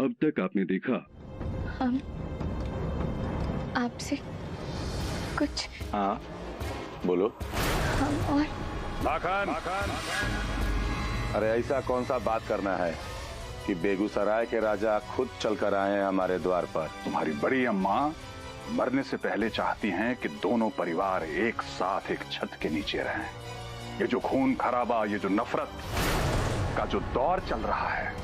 अब तक आपने देखा? हम आपसे कुछ। हाँ बोलो। हम और लाखन, अरे ऐसा कौन सा बात करना है कि बेगूसराय के राजा खुद चलकर आए हैं हमारे द्वार पर। तुम्हारी बड़ी अम्मा मरने से पहले चाहती हैं कि दोनों परिवार एक साथ एक छत के नीचे रहें। ये जो खून खराबा, ये जो नफरत का जो दौर चल रहा है,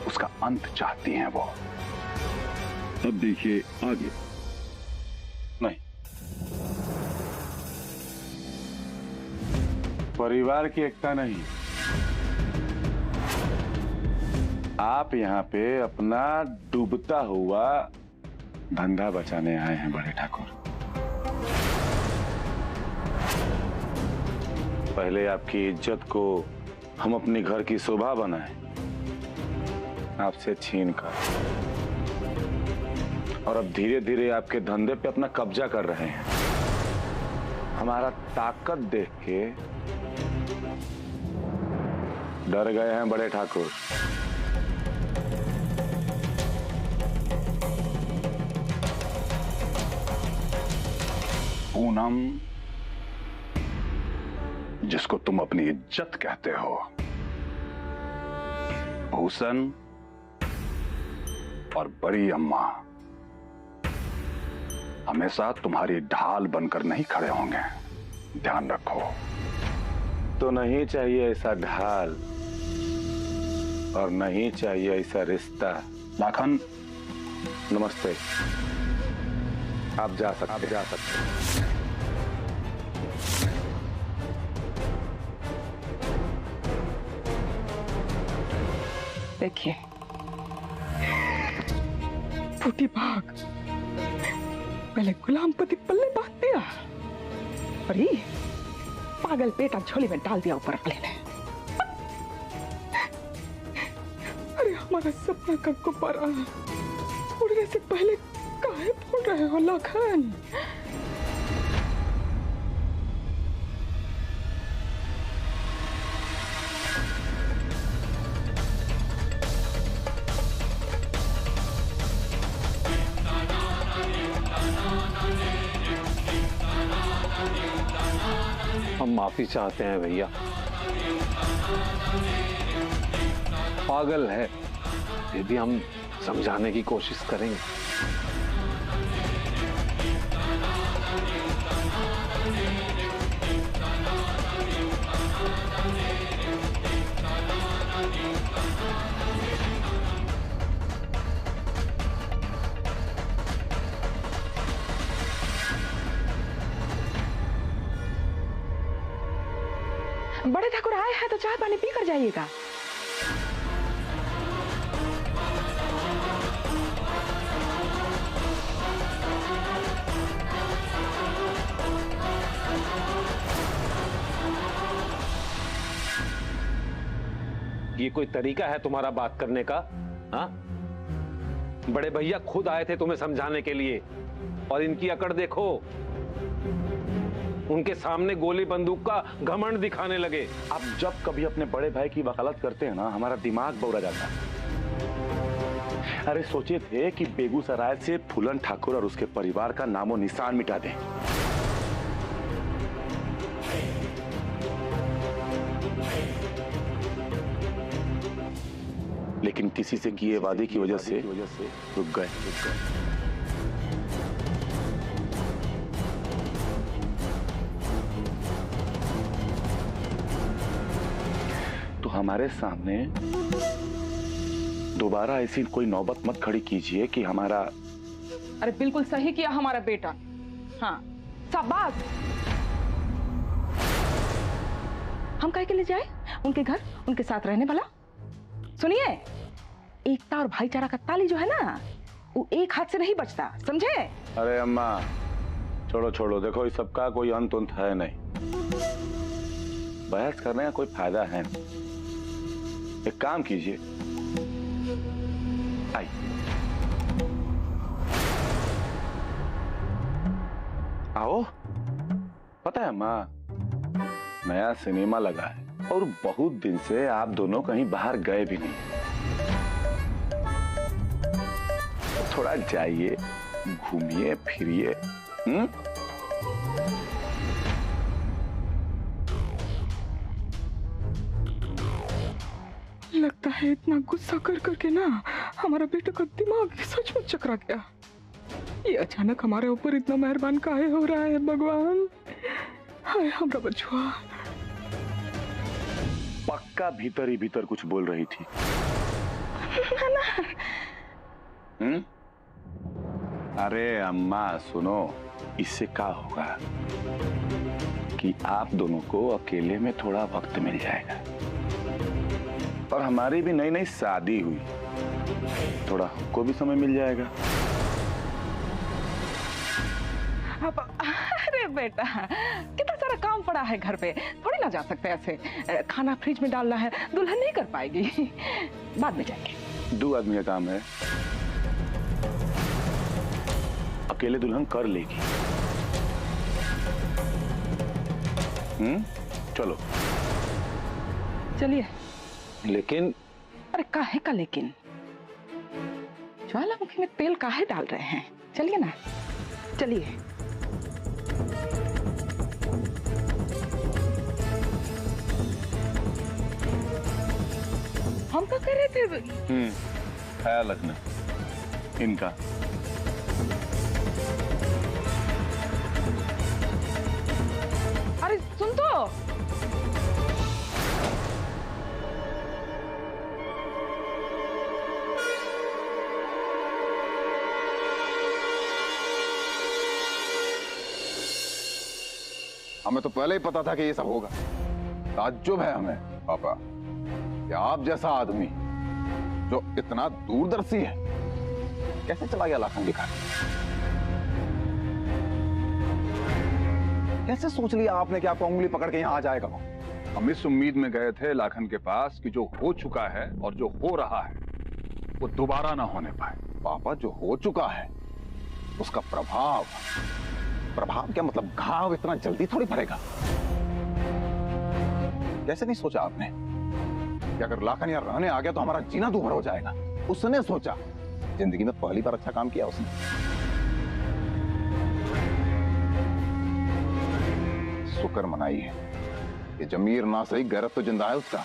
उसका अंत चाहती हैं वो। अब देखिए आगे। नहीं, परिवार की एकता नहीं, आप यहाँ पे अपना डूबता हुआ धंधा बचाने आए हैं बड़े ठाकुर। पहले आपकी इज्जत को हम अपनी घर की शोभा बनाए, आपसे छीन कर, और अब धीरे धीरे आपके धंधे पे अपना कब्जा कर रहे हैं। हमारा ताकत देख के डर गए हैं बड़े ठाकुर। पूनम, जिसको तुम अपनी इज्जत कहते हो, भूषण और बड़ी अम्मा हमेशा तुम्हारी ढाल बनकर नहीं खड़े होंगे, ध्यान रखो। तो नहीं चाहिए ऐसा ढाल और नहीं चाहिए ऐसा रिश्ता। लाखन, नमस्ते, आप जा सकते। देखिए फूटी भाग, पहले गुलाम पति पल्ले बांध दिया और ये पागल बेटा झोली में डाल दिया ऊपर अगले ने। अरे हमारा सपना का गुब्बारा उड़ने से पहले काहे फोड़ रहे हो लाखन? हम माफी चाहते हैं भैया, पागल है ये भी हम समझाने की कोशिश करेंगे। बड़े ठाकुर आए हैं तो चाय पानी पी कर जाइएगा। ये कोई तरीका है तुम्हारा बात करने का? हाँ, बड़े भैया खुद आए थे तुम्हें समझाने के लिए और इनकी अकड़ देखो, उनके सामने गोली बंदूक का घमंड दिखाने लगे। आप जब कभी अपने बड़े भाई की वकालत करते हैं ना, हमारा दिमाग बौरा जाता है। अरे सोचे थे कि बेगूसराय से फूलन ठाकुर और उसके परिवार का नामो निशान मिटा दें। लेकिन किसी से किए वादे की वजह से रुक गए। तो हमारे सामने दोबारा ऐसी कोई नौबत मत खड़ी कीजिए कि हमारा। अरे बिल्कुल सही किया हमारा बेटा। हाँ शाबाश। हम काहे के लिए जाए उनके घर, उनके साथ रहने वाला? सुनिए, एकता और भाईचारा का ताली जो है ना, वो एक हाथ से नहीं बचता, समझे? अरे अम्मा छोड़ो छोड़ो, देखो इस सबका कोई अंत उंत है नहीं, बहस करने का कोई फायदा है नहीं। एक काम कीजिए, आइए। आओ। पता है अम्मा, नया सिनेमा लगा है और बहुत दिन से आप दोनों कहीं बाहर गए भी नहीं। थोड़ा जाइए, घूमिए फिरिए। लगता है इतना गुस्सा कर करके ना हमारा बेटा का दिमाग ही सच में चकरा गया। ये अचानक हमारे ऊपर इतना मेहरबान काहे हो रहा है भगवान। हाय हमरा बचुआ। पक्का भीतर ही भीतर कुछ बोल रही थी। अरे अम्मा सुनो, इससे क्या होगा कि आप दोनों को अकेले में थोड़ा वक्त मिल जाएगा, और हमारी भी नई नई शादी हुई, थोड़ा हमको भी समय मिल जाएगा। अब अरे बेटा कितना सारा काम पड़ा है घर पे, थोड़ी ना जा सकते ऐसे। खाना फ्रिज में डालना है, दुल्हन नहीं कर पाएगी, बाद में जाएंगे। 2 आदमी का काम है, अकेले दुल्हन कर लेगी। चलो चलिए। लेकिन अरे काहे का लेकिन, ज्वालामुखी में तेल काहे डाल रहे हैं, चलिए ना चलिए। हम तो कह रहे थे। ख्याल रखना इनका। अरे सुन तो, हमें तो पहले ही पता था कि ये सब होगा। ताज्जुब है हमें पापा कि आप जैसा आदमी जो इतना दूरदर्शी है कैसे चला गया लाखन के घर। कैसे सोच लिया आपने कि आपको उंगली पकड़ के यहाँ आ जाएगा वो। हम इस उम्मीद में गए थे लाखन के पास कि जो हो चुका है और जो हो रहा है वो दोबारा ना होने पाए। पापा जो हो चुका है उसका प्रभाव क्या मतलब, घाव इतना जल्दी थोड़ी भरेगा। कैसे नहीं सोचा आपने कि अगर लाखन यहाँ रहने आ गया तो हमारा जीना दूभर हो जाएगा। उसने सोचा, जिंदगी में पहली बार अच्छा काम किया उसने। शुक्र मनाइए कि जमीर ना सही गैरत तो जिंदा है उसका।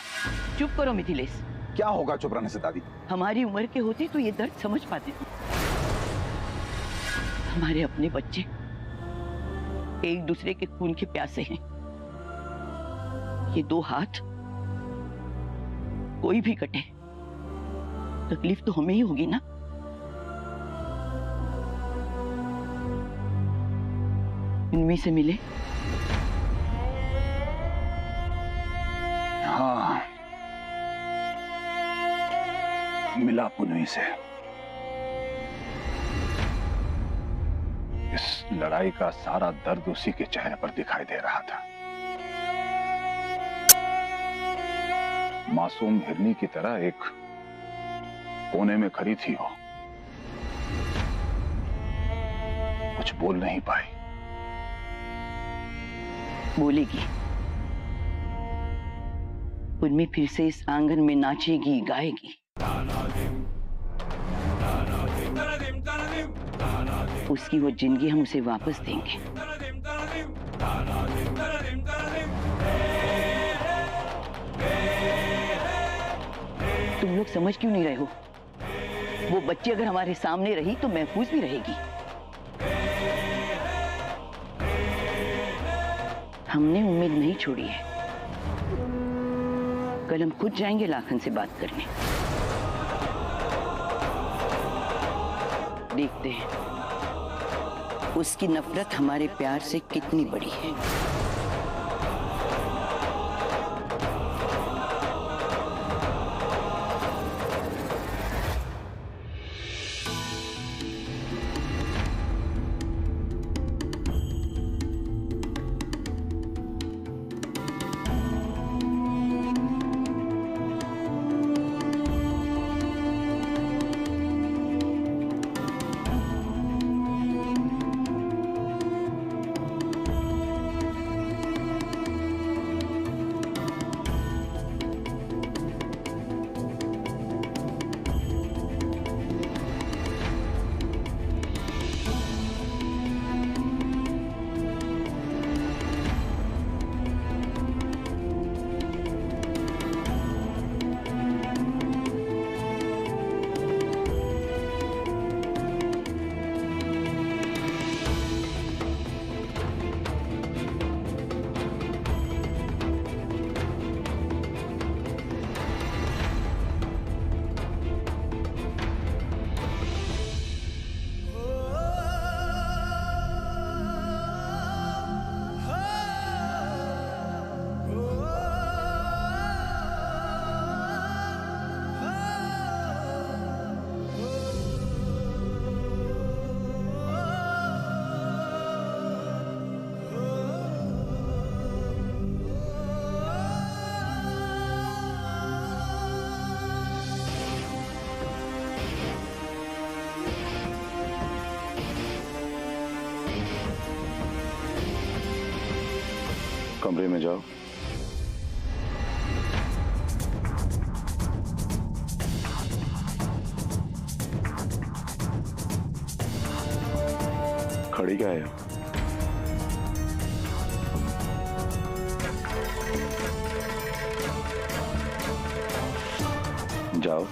चुप करो मिथिलेश। क्या होगा चुप रहने से दादी। हमारी उम्र के होते तो ये दर्द समझ पाते थे। हमारे अपने बच्चे एक दूसरे के खून के प्यासे हैं। ये 2 हाथ कोई भी कटे तकलीफ तो हमें ही होगी ना। इनमें से मिले। हाँ मिला पुनवी से। इस लड़ाई का सारा दर्द उसी के चेहरे पर दिखाई दे रहा था। मासूम हिरनी की तरह एक कोने में खड़ी थी वो, कुछ बोल नहीं पाई। बोलेगी, उनमें फिर से इस आंगन में नाचेगी, गाएगी। उसकी वो जिंदगी हम उसे वापस देंगे। तुम लोग समझ क्यों नहीं रहे हो? वो बच्ची अगर हमारे सामने रही तो महफूज भी रहेगी। हमने उम्मीद नहीं छोड़ी है। कल हम खुद जाएंगे लाखन से बात करने। देखते हैं उसकी नफरत हमारे प्यार से कितनी बड़ी है। कमरे में जाओ। खड़ी क्या है? जाओ।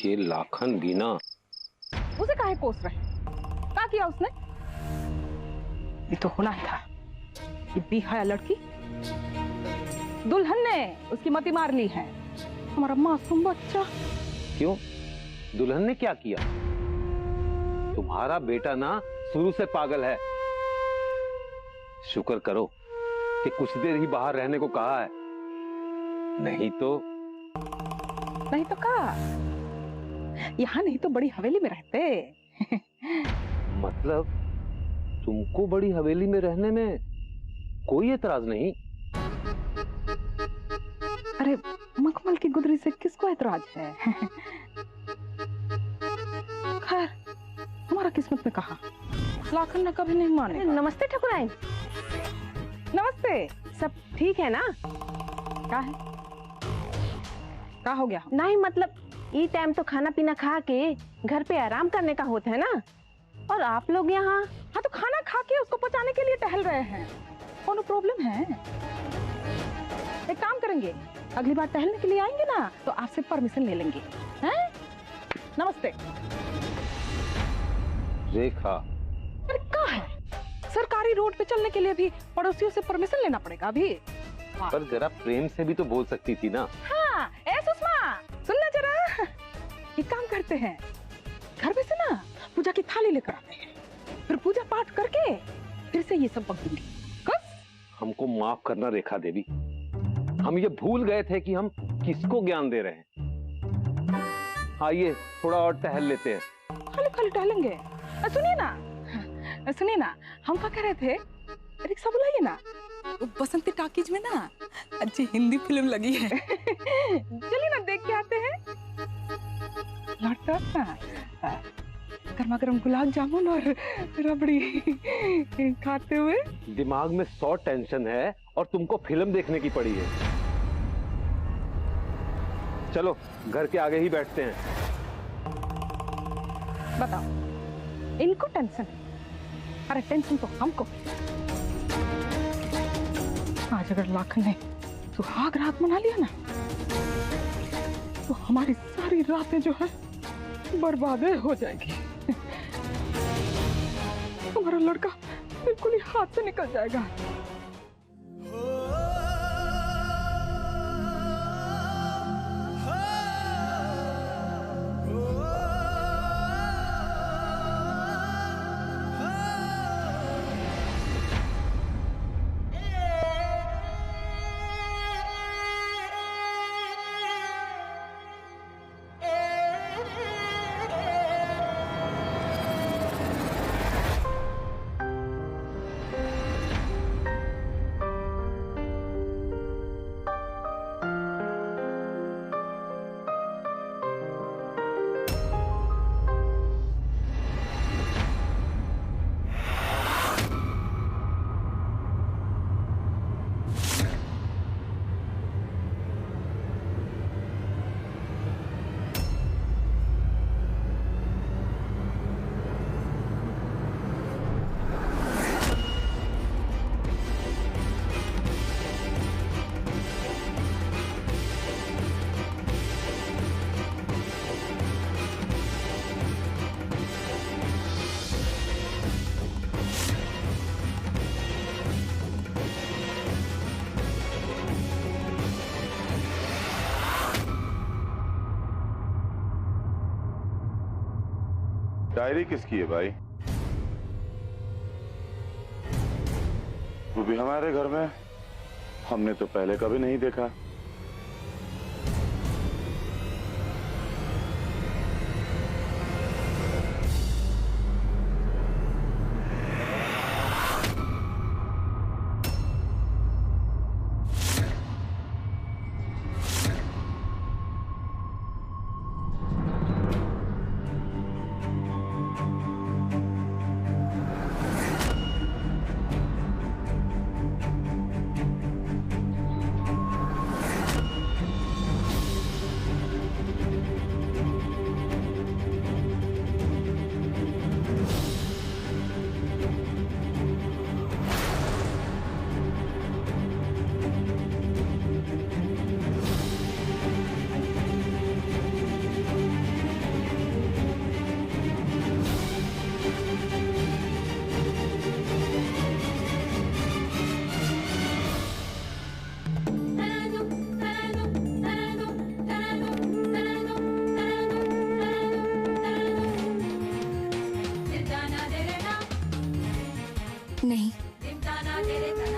ये लाखन भी ना, उसे काहे कोस रहे? क्या किया उसने? ये तो होना ही था। ये बेहया लड़की दुल्हन ने उसकी मति मार ली है। हमारा मासूम बच्चा। क्यों? दुल्हन ने क्या किया? तुम्हारा बेटा ना शुरू से पागल है। शुक्र करो कि कुछ देर ही बाहर रहने को कहा है, नहीं तो क्या? यहाँ नहीं तो बड़ी हवेली में रहते। मतलब तुमको बड़ी हवेली में रहने में कोई एतराज नहीं? अरे मखमल की गुदरी से किसको एतराज है? खैर हमारा किस्मत में कहा, लाखन ने कभी नहीं माने। नमस्ते ठाकुराइन। नमस्ते। सब ठीक है ना? क्या है? क्या हो गया? नहीं मतलब ये टाइम तो खाना पीना खा के घर पे आराम करने का होता है ना, और आप लोग यहाँ। हाँ तो खाना खा के उसको पचाने के लिए टहल रहे हैं। कौन प्रॉब्लम है? एक काम करेंगे, अगली बार टहलने के लिए आएंगे ना तो आपसे परमिशन ले लेंगे। हैं? नमस्ते। रेखा, अरे क्या है? सरकारी रोड पे चलने के लिए भी पड़ोसियों से परमिशन लेना पड़ेगा अभी? पर जरा प्रेम से भी तो बोल सकती थी ना। हाँ, ए सुषमा, सुनना जरा। एक काम करते हैं, घर में से ना पूजा की थाली लेकर आते हैं, फिर पूजा पाठ करके फिर से ये सब पकड़ेंगे। हमको माफ करना रेखा देवी, हम ये भूल गए थे कि हम किसको ज्ञान दे रहे हैं। आइए थोड़ा और टहल लेते हैं। खाली खाली टहलेंगे? सुनिए ना, हम क्या कह रहे थे, रिक्शा बुलाइए ना। बसंती टॉकीज में ना अच्छी हिंदी फिल्म लगी है। चलिए ना देख के आते हैं। लौटता ना गर्मा गर्म गुलाब जामुन और रबड़ी खाते हुए। दिमाग में 100 टेंशन है और तुमको फिल्म देखने की पड़ी है। चलो घर के आगे ही बैठते हैं। बताओ, इनको टेंशन? अरे टेंशन तो हमको। आज अगर लाखन ने सुहाग रात मना लिया ना तो हमारी सारी रातें जो है बर्बाद हो जाएगी। हमारा लड़का बिल्कुल ही हाथ से निकल जाएगा। डायरी किसकी है भाई? वो भी हमारे घर में? हमने तो पहले कभी नहीं देखा। नहीं,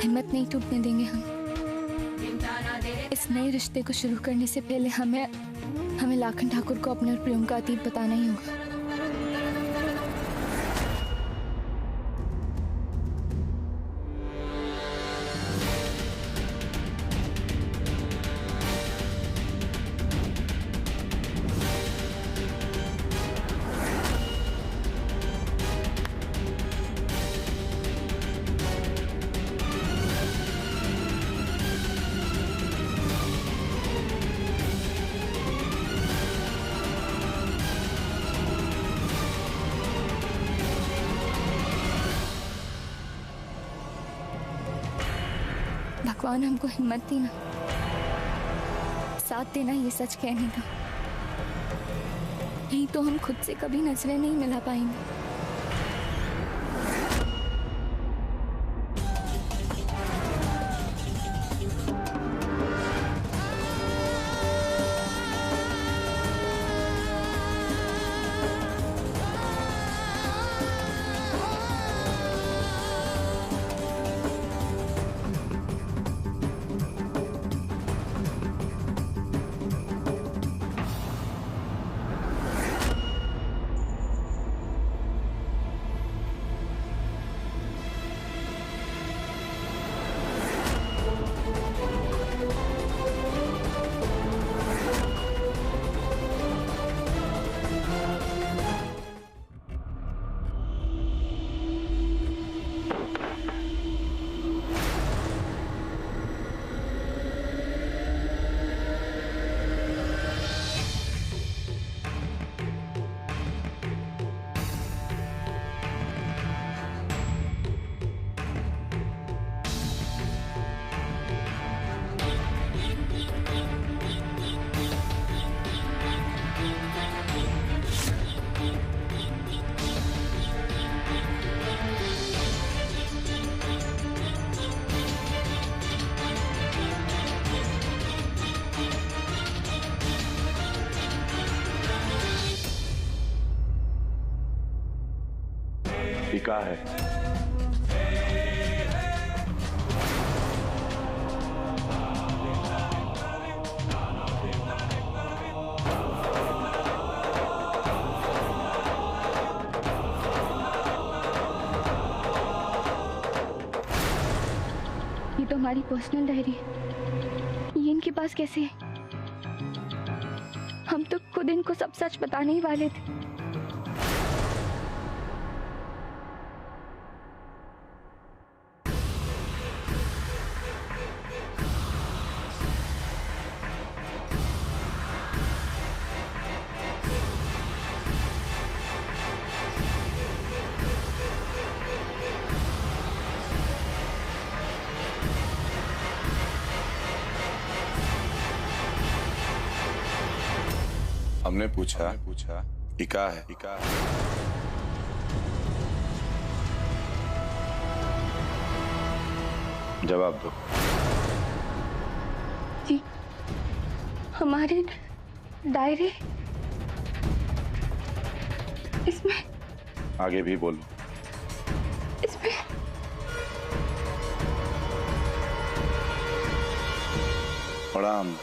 हिम्मत नहीं टूटने देंगे हम। इस नए रिश्ते को शुरू करने से पहले हमें लाखन ठाकुर को अपने और प्रेम का अतीत बताना ही होगा। भगवान हमको हिम्मत देना, साथ देना ये सच कहने का। नहीं तो हम खुद से कभी नजरें नहीं मिला पाएंगे। का है ये तो हमारी पर्सनल डायरी है, ये इनके पास कैसे है? हम तो खुद इनको सब सच बताने ही वाले थे। हमने पूछा इका है जवाब दो। जी, हमारे डायरी इसमें। आगे भी बोलो। इसमें प्रणाम।